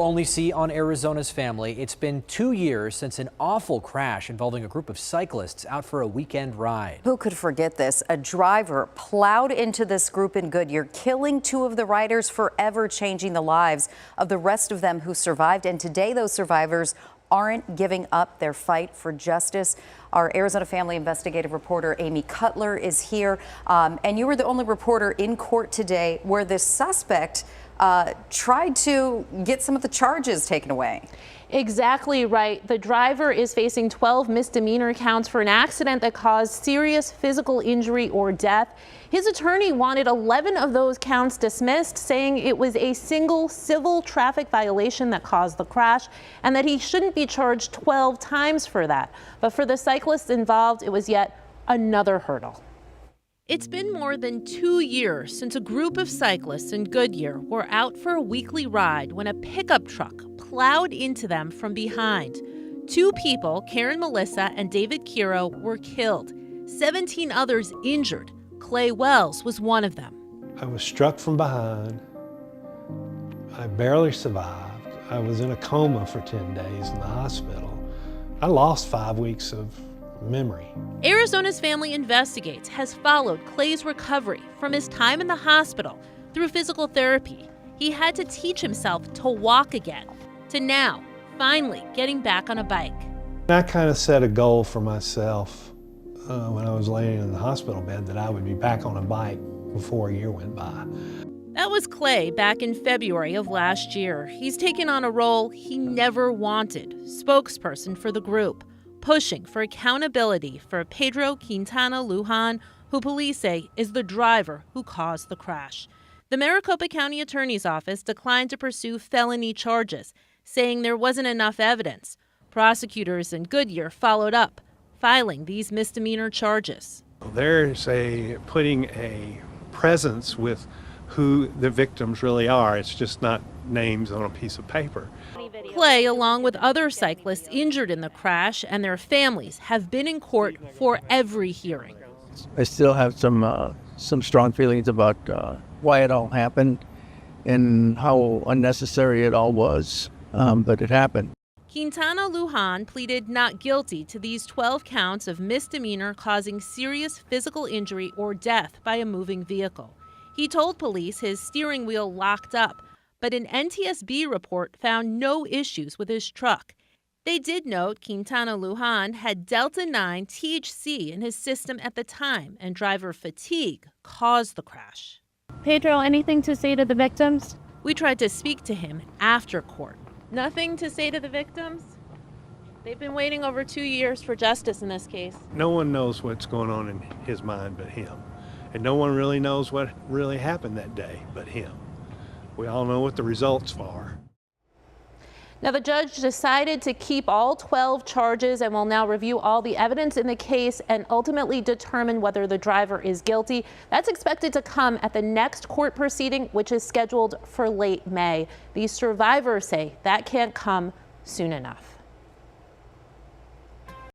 Only see on Arizona's Family. It's been 2 years since an awful crash involving a group of cyclists out for a weekend ride. Who could forget this? A driver plowed into this group in Goodyear, killing 2 of the riders, forever changing the lives of the rest of them who survived. And today those survivors aren't giving up their fight for justice. Our Arizona Family investigative reporter Amy Cutler is here. And you were the only reporter in court today where this suspect tried to get some of the charges taken away. Exactly right. The driver is facing 12 misdemeanor counts for an accident that caused serious physical injury or death. His attorney wanted 11 of those counts dismissed, saying it was a single civil traffic violation that caused the crash and that he shouldn't be charged 12 times for that. But for the cyclists involved, it was yet another hurdle. It's been more than 2 years since a group of cyclists in Goodyear were out for a weekly ride when a pickup truck plowed into them from behind. 2 people, Karen Melissa and David Kiro, were killed. 17 others injured. Clay Wells was one of them. I was struck from behind. I barely survived. I was in a coma for 10 days in the hospital. I lost 5 weeks of memory. Arizona's Family Investigates has followed Clay's recovery from his time in the hospital through physical therapy. He had to teach himself to walk again, to now finally getting back on a bike. I kind of set a goal for myself when I was laying in the hospital bed that I would be back on a bike before a year went by. That was Clay back in February of last year. He's taken on a role he never wanted, spokesperson for the group, pushing for accountability for Pedro Quintana-Lujan, who police say is the driver who caused the crash. The Maricopa County Attorney's Office declined to pursue felony charges, saying there wasn't enough evidence. Prosecutors in Goodyear followed up, filing these misdemeanor charges. They're putting a presence with who the victims really are. It's just not names on a piece of paper. Clay, along with other cyclists injured in the crash and their families, have been in court for every hearing. I still have some strong feelings about why it all happened and how unnecessary it all was, but it happened. Quintana-Lujan pleaded not guilty to these 12 counts of misdemeanor causing serious physical injury or death by a moving vehicle. He told police his steering wheel locked up, but an NTSB report found no issues with his truck. They did note Quintana-Lujan had Delta-9 THC in his system at the time, and driver fatigue caused the crash. Pedro, anything to say to the victims? We tried to speak to him after court. Nothing to say to the victims? They've been waiting over 2 years for justice in this case. No one knows what's going on in his mind but him. And no one really knows what really happened that day but him. We all know what the results are. Now, the judge decided to keep all 12 charges and will now review all the evidence in the case and ultimately determine whether the driver is guilty. That's expected to come at the next court proceeding, which is scheduled for late May. These survivors say that can't come soon enough.